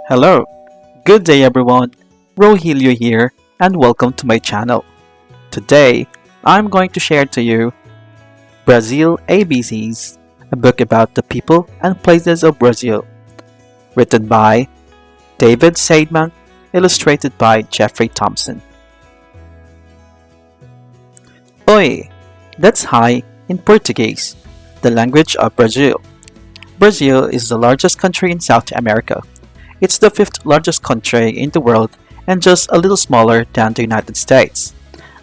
Hello, good day everyone, Rogelio here and welcome to my channel. Today, I'm going to share to you Brazil ABCs, a book about the people and places of Brazil, written by David Seidman, illustrated by Jeffrey Thompson. Oi, that's hi in Portuguese, the language of Brazil. Brazil is the largest country in South America. It's the fifth largest country in the world and just a little smaller than the United States.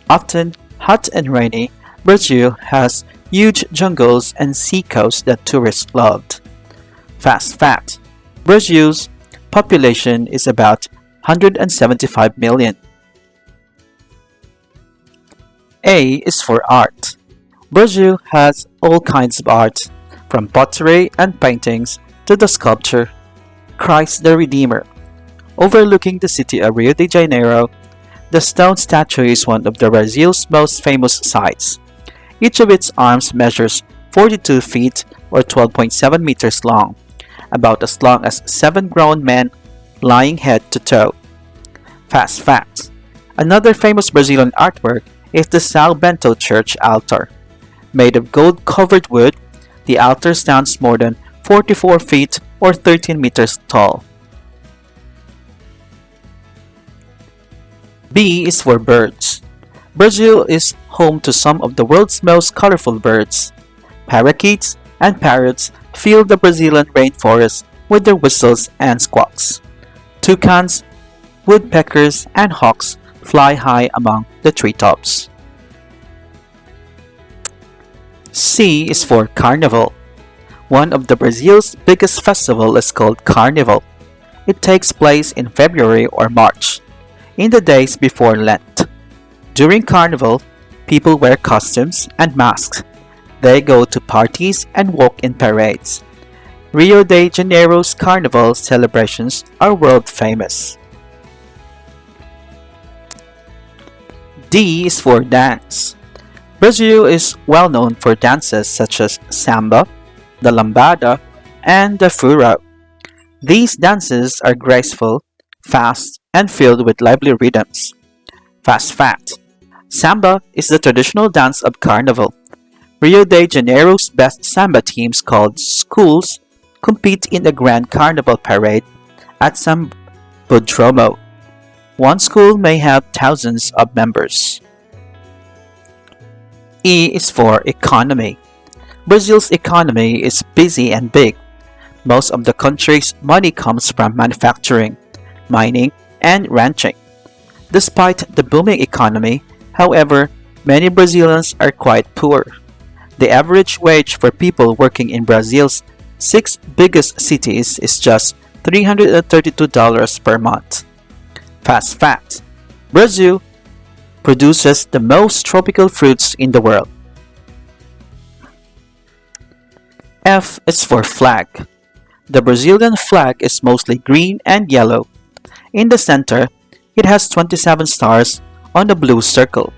Often hot and rainy, Brazil has huge jungles and sea coasts that tourists loved. Fast fact: Brazil's population is about 175 million. A is for art. Brazil has all kinds of art, from pottery and paintings to the sculpture Christ the Redeemer. Overlooking the city of Rio de Janeiro, the stone statue is one of Brazil's most famous sights. Each of its arms measures 42 feet or 12.7 meters long, about as long as 7 grown men lying head to toe. Fast fact: another famous Brazilian artwork is the São Bento church altar. Made of gold-covered wood, the altar stands more than 44 feet or 13 meters tall. B is for birds. Brazil is home to some of the world's most colorful birds. Parakeets and parrots fill the Brazilian rainforest with their whistles and squawks. Toucans, woodpeckers, and hawks fly high among the treetops. C is for Carnival. One of Brazil's biggest festivals is called Carnival. It takes place in February or March, in the days before Lent. During Carnival, people wear costumes and masks. They go to parties and walk in parades. Rio de Janeiro's Carnival celebrations are world famous. D is for dance. Brazil is well known for dances such as samba, the lambada, and the furão. These dances are graceful, fast, and filled with lively rhythms. Fast fact: samba is the traditional dance of Carnival. Rio de Janeiro's best samba teams called schools compete in the Grand Carnival Parade at Sambódromo. One school may have thousands of members. E is for economy. Brazil's economy is busy and big. Most of the country's money comes from manufacturing, mining, and ranching. Despite the booming economy, however, many Brazilians are quite poor. The average wage for people working in Brazil's 6 biggest cities is just $332 per month. Fast fact: Brazil produces the most tropical fruits in the world. F is for flag. The Brazilian flag is mostly green and yellow. In the center, it has 27 stars on a blue circle.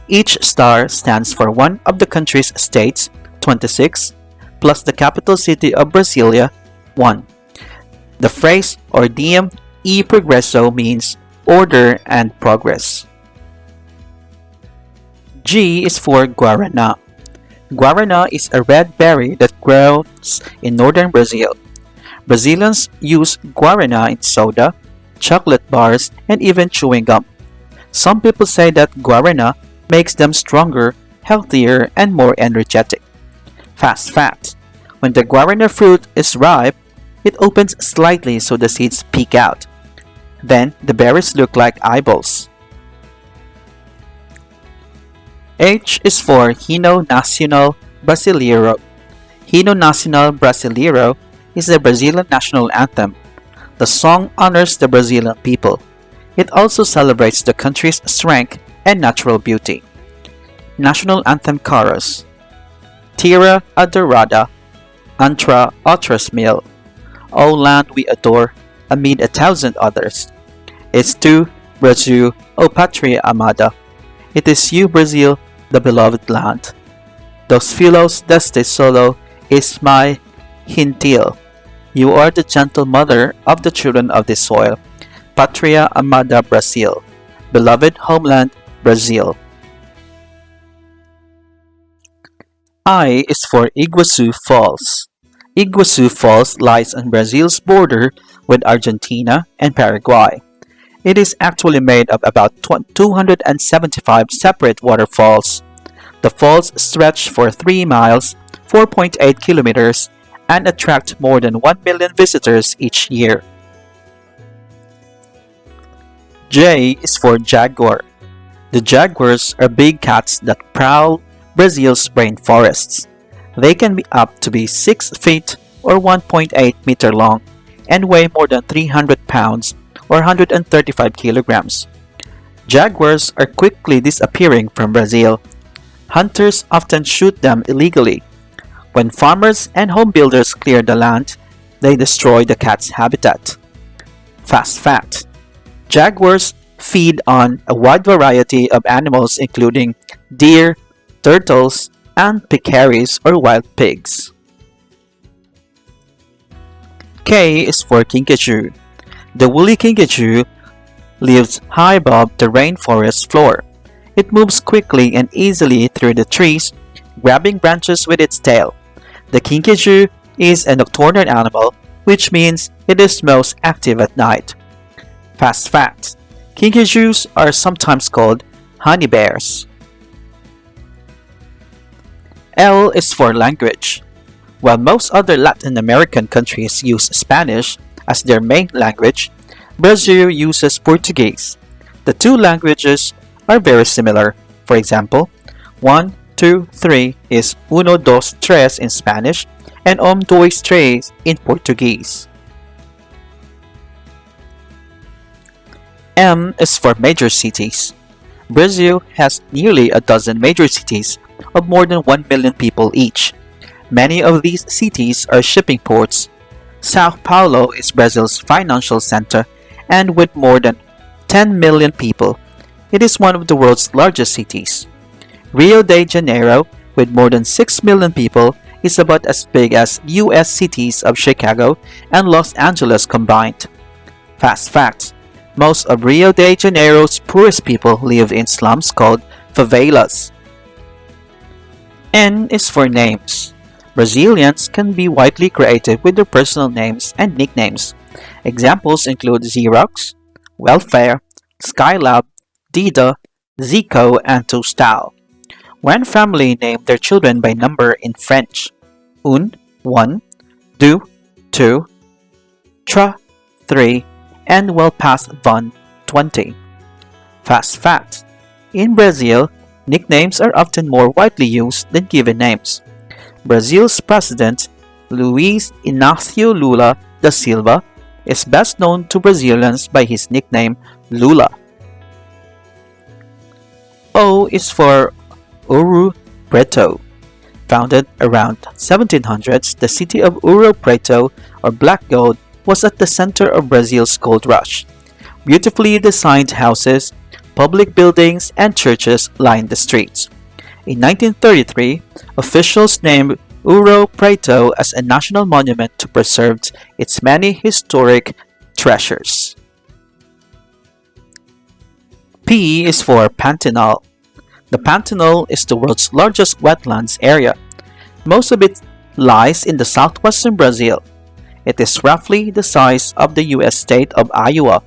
Each star stands for one of the country's states, 26, plus the capital city of Brasilia, 1. The phrase Ordem e Progresso means order and progress. G is for guarana. Guarana is a red berry that grows in northern Brazil. Brazilians use guarana in soda, chocolate bars, and even chewing gum. Some people say that guarana makes them stronger, healthier, and more energetic. Fast fact: when the guarana fruit is ripe, it opens slightly so the seeds peek out. Then the berries look like eyeballs. H is for Hino Nacional Brasileiro. Hino Nacional Brasileiro is the Brazilian national anthem. The song honors the Brazilian people. It also celebrates the country's strength and natural beauty. National Anthem Chorus: Terra adorada, Antra outras mil. O land we adore, amid 1,000 others. It's tu, Brasil, O Patria amada. It is you, Brazil, the beloved land. Dos filhos deste solo is my gentil. You are the gentle mother of the children of this soil, Patria Amada Brazil, beloved homeland Brazil. I is for Iguazu Falls. Iguazu Falls lies on Brazil's border with Argentina and Paraguay. It is actually made of about 275 separate waterfalls. The falls stretch for 3 miles, 4.8 kilometers, and attract more than 1 million visitors each year. J is for Jaguar. The jaguars are big cats that prowl Brazil's rainforests. They can be up to be 6 feet or 1.8 meter long and weigh more than 300 pounds or 135 kilograms. Jaguars are quickly disappearing from Brazil. Hunters often shoot them illegally. When farmers and home builders clear the land, they destroy the cat's habitat. Fast fact: jaguars feed on a wide variety of animals including deer, turtles, and peccaries or wild pigs. K is for Kinkajou. The woolly Kinkajou lives high above the rainforest floor. It moves quickly and easily through the trees, grabbing branches with its tail. The Kinkajou is a nocturnal animal, which means it is most active at night. Fast fact: Kinkajous are sometimes called honey bears. L is for language. While most other Latin American countries use Spanish as their main language, Brazil uses Portuguese. The two languages are very similar. For example, 1, 2, 3 is uno, dos, tres in Spanish and dois, tres in Portuguese. M is for major cities. Brazil has nearly a dozen major cities of more than 1 million people each. Many of these cities are shipping ports. Sao Paulo is Brazil's financial center, and with more than 10 million people, it is one of the world's largest cities. Rio de Janeiro, with more than 6 million people, is about as big as US cities of Chicago and Los Angeles combined. Fast fact: most of Rio de Janeiro's poorest people live in slums called favelas. N is for names. Brazilians can be widely creative with their personal names and nicknames. Examples include Xerox, Welfare, Skylab, Dida, Zico, and Tostão. One family named their children by number in French: un, 1, deux, 2, trois, 3, and well past van, 20. Fast fact: in Brazil, nicknames are often more widely used than given names. Brazil's president, Luiz Inácio Lula da Silva, is best known to Brazilians by his nickname Lula. O is for Ouro Preto. Founded around 1700s, the city of Ouro Preto, or Black Gold, was at the center of Brazil's gold rush. Beautifully designed houses, public buildings, and churches lined the streets. In 1933, officials named Ouro Preto as a national monument to preserve its many historic treasures. P is for Pantanal. The Pantanal is the world's largest wetlands area. Most of it lies in the southwestern Brazil. It is roughly the size of the US state of Iowa.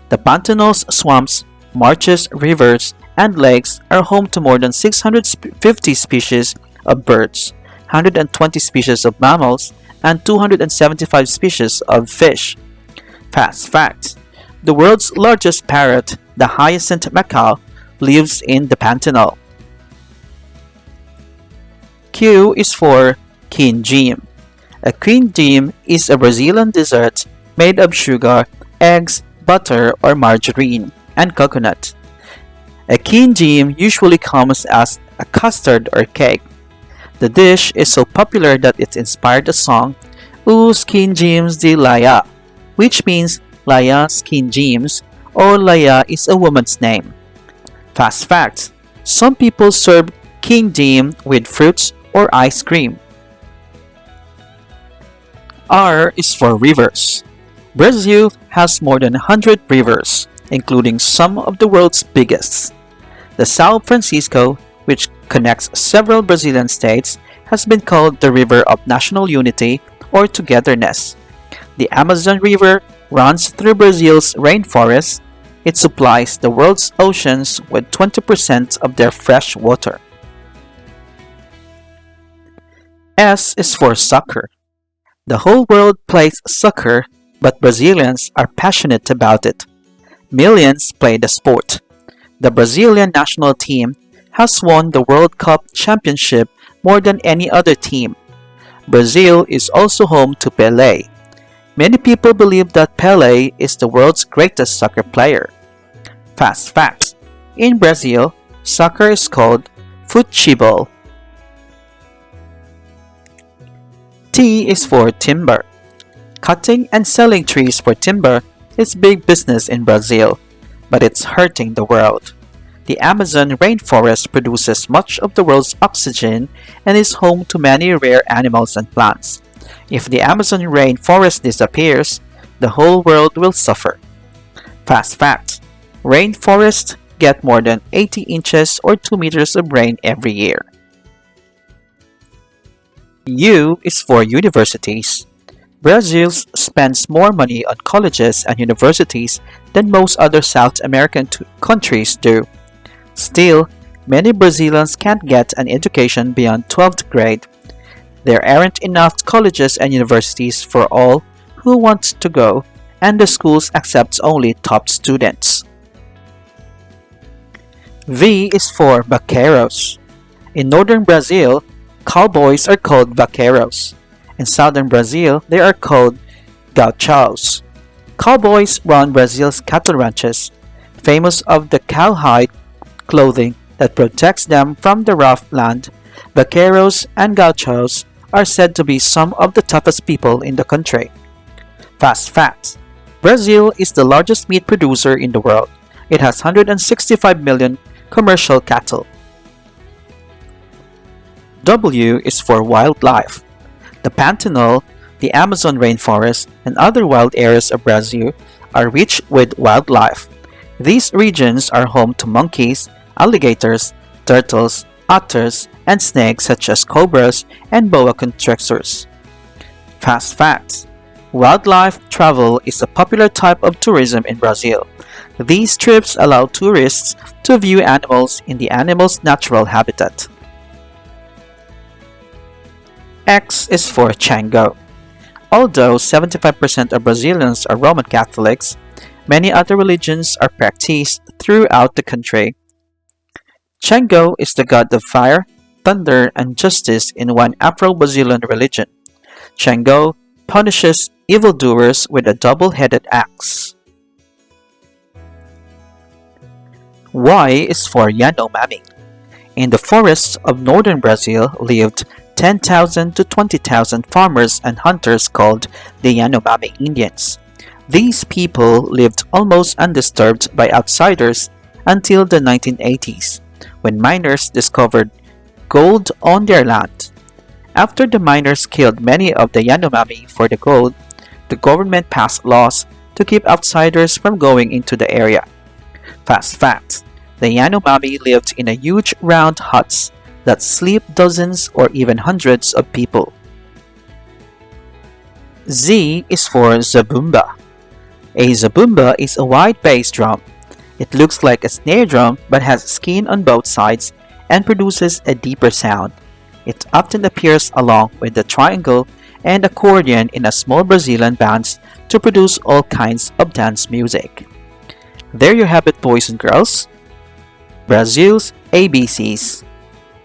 The Pantanal's swamps, marshes, rivers, and lakes are home to more than 650 species of birds, 120 species of mammals, and 275 species of fish. Fast fact: the world's largest parrot, the hyacinth macaw, lives in the Pantanal. Q is for quindim. A quindim is a Brazilian dessert made of sugar, eggs, butter or margarine, and coconut. A quindim usually comes as a custard or cake. The dish is so popular that it inspired the song Os Quindims de Laia, which means Laia's quindims, or Laia is a woman's name. Fast fact: some people serve quindim with fruits or ice cream. R is for rivers. Brazil has more than 100 rivers, including some of the world's biggest. The São Francisco, which connects several Brazilian states, has been called the River of National Unity or Togetherness. The Amazon River runs through Brazil's rainforests. It supplies the world's oceans with 20% of their fresh water. S is for soccer. The whole world plays soccer, but Brazilians are passionate about it. Millions play the sport. The Brazilian national team has won the World Cup championship more than any other team. Brazil is also home to Pelé. Many people believe that Pelé is the world's greatest soccer player. Fast facts. In Brazil, soccer is called futebol. T is for timber. Cutting and selling trees for timber is big business in Brazil, but it's hurting the world. The Amazon rainforest produces much of the world's oxygen and is home to many rare animals and plants. If the Amazon rainforest disappears, the whole world will suffer. Fast fact: rainforests get more than 80 inches or 2 meters of rain every year. U is for universities. Brazil spends more money on colleges and universities than most other South American countries do. Still, many Brazilians can't get an education beyond 12th grade. There aren't enough colleges and universities for all who want to go, and the schools accept only top students. V is for Vaqueros. In northern Brazil, cowboys are called Vaqueros. In southern Brazil, they are called Gauchos. Cowboys run Brazil's cattle ranches, famous of the cowhide clothing that protects them from the rough land. Vaqueros and Gauchos are said to be some of the toughest people in the country. Fast facts: Brazil is the largest meat producer in the world. It has 165 million commercial cattle. W is for wildlife. The Pantanal, the Amazon rainforest, and other wild areas of Brazil are rich with wildlife. These regions are home to monkeys, alligators, turtles, otters, and snakes such as cobras and boa constrictors. Fast facts: wildlife travel is a popular type of tourism in Brazil. These trips allow tourists to view animals in the animal's natural habitat. X is for Chango. Although 75% of Brazilians are Roman Catholics, many other religions are practiced throughout the country. Chango is the god of fire, thunder, and justice in one Afro-Brazilian religion. Chango punishes evildoers with a double-headed axe. Y is for Yanomami. In the forests of northern Brazil lived 10,000 to 20,000 farmers and hunters called the Yanomami Indians. These people lived almost undisturbed by outsiders until the 1980s, when miners discovered gold on their land. After the miners killed many of the Yanomami for the gold, the government passed laws to keep outsiders from going into the area. Fast fact: the Yanomami lived in a huge round huts that sleep dozens or even hundreds of people. Z is for Zabumba. A zabumba is a wide bass drum. It looks like a snare drum but has skin on both sides and produces a deeper sound. It often appears along with the triangle and accordion in a small Brazilian bands to produce all kinds of dance music. There you have it, boys and girls. Brazil's ABCs.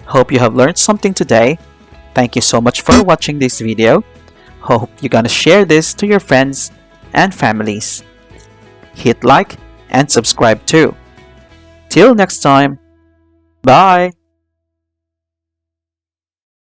Hope you have learned something today. Thank you so much for watching this video. Hope you're gonna share this to your friends and families. Hit like and subscribe too. Till next time, bye!